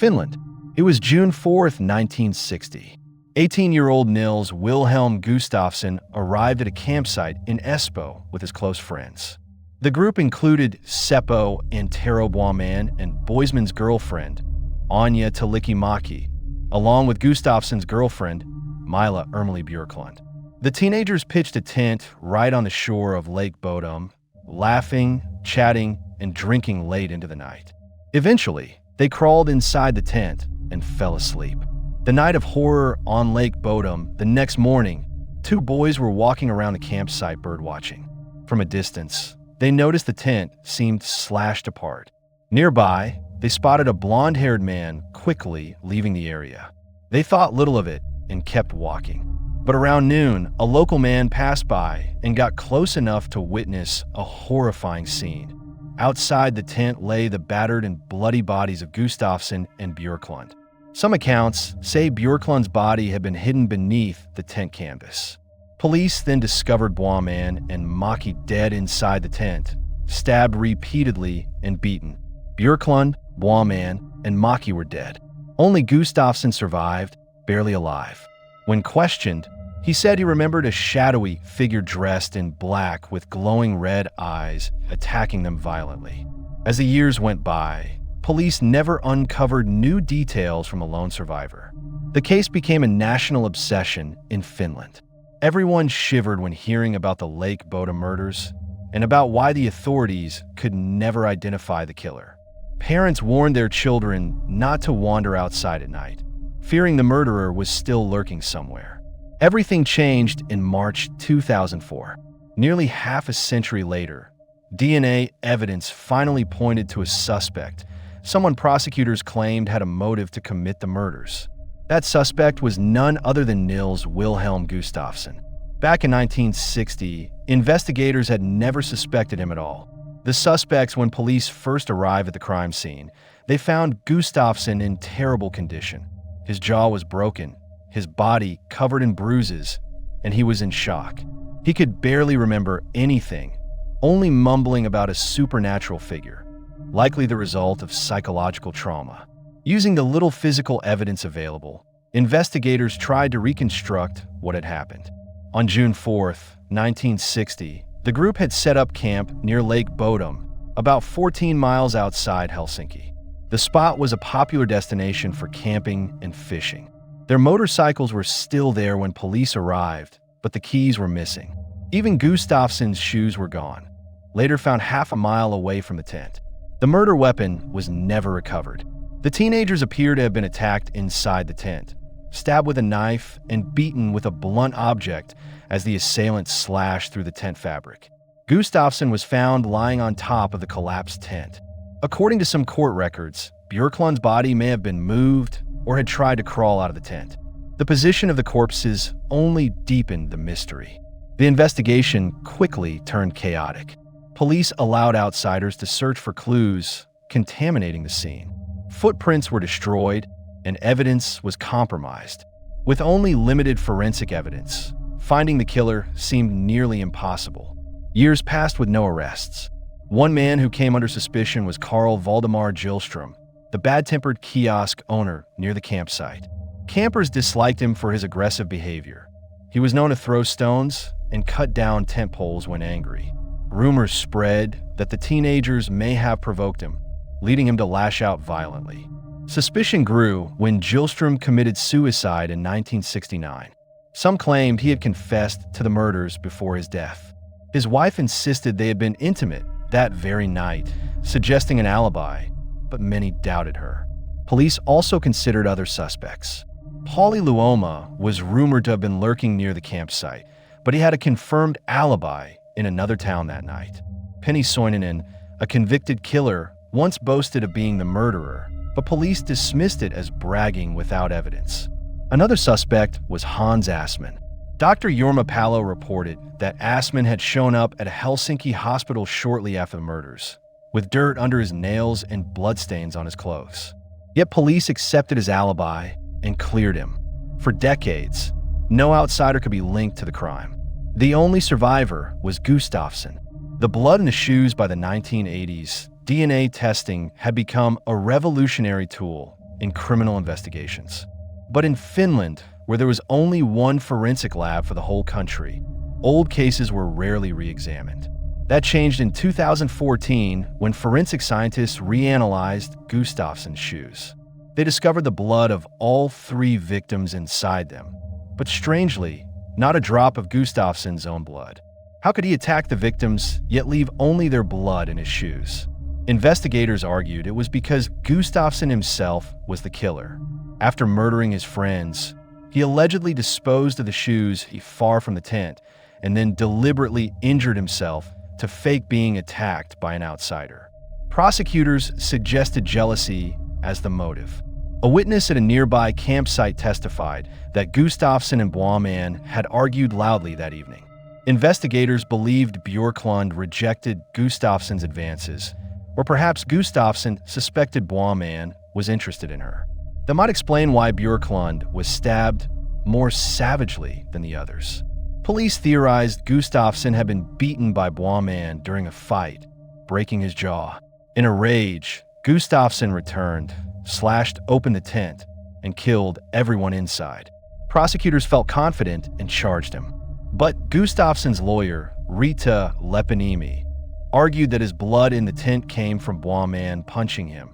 Finland. It was June 4th, 1960. 18-year-old Nils Wilhelm Gustafsson arrived at a campsite in Espoo with his close friends. The group included Seppo and Tero Boisman and Boisman's girlfriend, Anja Talikimäki, along with Gustafsson's girlfriend, Mila Ermeli Björklund. The teenagers pitched a tent right on the shore of Lake Bodom, laughing, chatting, and drinking late into the night. Eventually, they crawled inside the tent and fell asleep. The night of horror on Lake Bodom, the next morning, two boys were walking around the campsite birdwatching. From a distance, they noticed the tent seemed slashed apart. Nearby, they spotted a blonde-haired man quickly leaving the area. They thought little of it and kept walking. But around noon, a local man passed by and got close enough to witness a horrifying scene. Outside the tent lay the battered and bloody bodies of Gustafsson and Björklund. Some accounts say Björklund's body had been hidden beneath the tent canvas. Police then discovered Boisman and Maki dead inside the tent, stabbed repeatedly and beaten. Björklund, Boisman, and Maki were dead. Only Gustafsson survived, barely alive. When questioned, he said he remembered a shadowy figure dressed in black with glowing red eyes attacking them violently. As the years went by, police never uncovered new details from a lone survivor. The case became a national obsession in Finland. Everyone shivered when hearing about the Lake Bodom murders and about why the authorities could never identify the killer. Parents warned their children not to wander outside at night, fearing the murderer was still lurking somewhere. Everything changed in March 2004. Nearly half a century later, DNA evidence finally pointed to a suspect, someone prosecutors claimed had a motive to commit the murders. That suspect was none other than Nils Wilhelm Gustafsson. Back in 1960, investigators had never suspected him at all. The suspects, when police first arrived at the crime scene, they found Gustafsson in terrible condition. His jaw was broken, his body covered in bruises, and he was in shock. He could barely remember anything, only mumbling about a supernatural figure, likely the result of psychological trauma. Using the little physical evidence available, investigators tried to reconstruct what had happened. On June 4th, 1960, the group had set up camp near Lake Bodom, about 14 miles outside Helsinki. The spot was a popular destination for camping and fishing. Their motorcycles were still there when police arrived, but the keys were missing. Even Gustafsson's shoes were gone, later found half a mile away from the tent. The murder weapon was never recovered. The teenagers appear to have been attacked inside the tent, stabbed with a knife and beaten with a blunt object as the assailant slashed through the tent fabric. Gustafsson was found lying on top of the collapsed tent. According to some court records, Björklund's body may have been moved or had tried to crawl out of the tent. The position of the corpses only deepened the mystery. The investigation quickly turned chaotic. Police allowed outsiders to search for clues, contaminating the scene. Footprints were destroyed, and evidence was compromised. With only limited forensic evidence, finding the killer seemed nearly impossible. Years passed with no arrests. One man who came under suspicion was Carl Valdemar Gillstrom, the bad-tempered kiosk owner near the campsite. Campers disliked him for his aggressive behavior. He was known to throw stones and cut down tent poles when angry. Rumors spread that the teenagers may have provoked him, leading him to lash out violently. Suspicion grew when Gillstrom committed suicide in 1969. Some claimed he had confessed to the murders before his death. His wife insisted they had been intimate that very night, suggesting an alibi, but many doubted her. Police also considered other suspects. Pauli Luoma was rumored to have been lurking near the campsite, but he had a confirmed alibi in another town that night. Penny Soininen, a convicted killer, once boasted of being the murderer, but police dismissed it as bragging without evidence. Another suspect was Hans Assman. Dr. Jorma Palo reported that Assman had shown up at a Helsinki hospital shortly after the murders, with dirt under his nails and bloodstains on his clothes. Yet police accepted his alibi and cleared him. For decades, no outsider could be linked to the crime. The only survivor was Gustafsson. The blood in the shoes by the 1980s, DNA testing had become a revolutionary tool in criminal investigations. But in Finland, where there was only one forensic lab for the whole country, old cases were rarely re-examined. That changed in 2014 when forensic scientists reanalyzed Gustafsson's shoes. They discovered the blood of all 3 victims inside them, but strangely, not a drop of Gustafsson's own blood. How could he attack the victims, yet leave only their blood in his shoes? Investigators argued it was because Gustafsson himself was the killer. After murdering his friends, he allegedly disposed of the shoes far from the tent and then deliberately injured himself to fake being attacked by an outsider. Prosecutors suggested jealousy as the motive. A witness at a nearby campsite testified that Gustafsson and Boisman had argued loudly that evening. Investigators believed Björklund rejected Gustafsson's advances, or perhaps Gustafsson suspected Boisman was interested in her. That might explain why Björklund was stabbed more savagely than the others. Police theorized Gustafsson had been beaten by Boisman during a fight, breaking his jaw. In a rage, Gustafsson returned, slashed open the tent, and killed everyone inside. Prosecutors felt confident and charged him. But Gustafsson's lawyer, Rita Leppäniemi, argued that his blood in the tent came from Boisman punching him,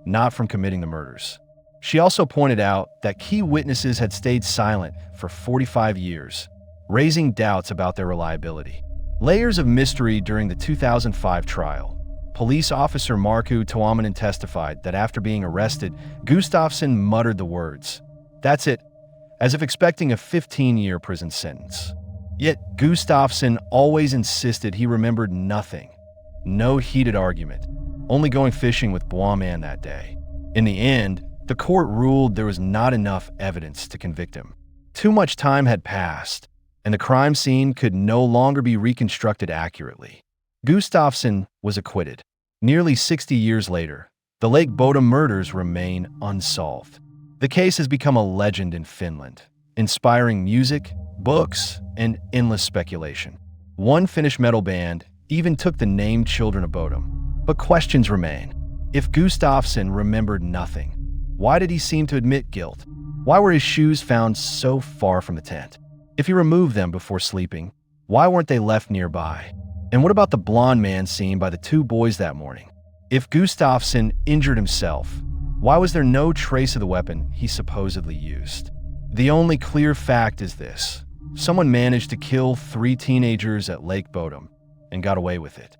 not from committing the murders. She also pointed out that key witnesses had stayed silent for 45 years, raising doubts about their reliability. Layers of mystery during the 2005 trial. Police officer Markku Tuominen testified that after being arrested, Gustafsson muttered the words, "That's it," as if expecting a 15-year prison sentence. Yet Gustafsson always insisted he remembered nothing. No heated argument, only going fishing with Boisman that day. In the end, the court ruled there was not enough evidence to convict him. Too much time had passed, and the crime scene could no longer be reconstructed accurately. Gustafsson was acquitted. Nearly 60 years later, the Lake Bodom murders remain unsolved. The case has become a legend in Finland, inspiring music, books, and endless speculation. One Finnish metal band even took the name Children of Bodom. But questions remain. If Gustafsson remembered nothing, why did he seem to admit guilt? Why were his shoes found so far from the tent? If he removed them before sleeping, why weren't they left nearby? And what about the blonde man seen by the 2 boys that morning? If Gustafsson injured himself, why was there no trace of the weapon he supposedly used? The only clear fact is this: someone managed to kill 3 teenagers at Lake Bodom and got away with it.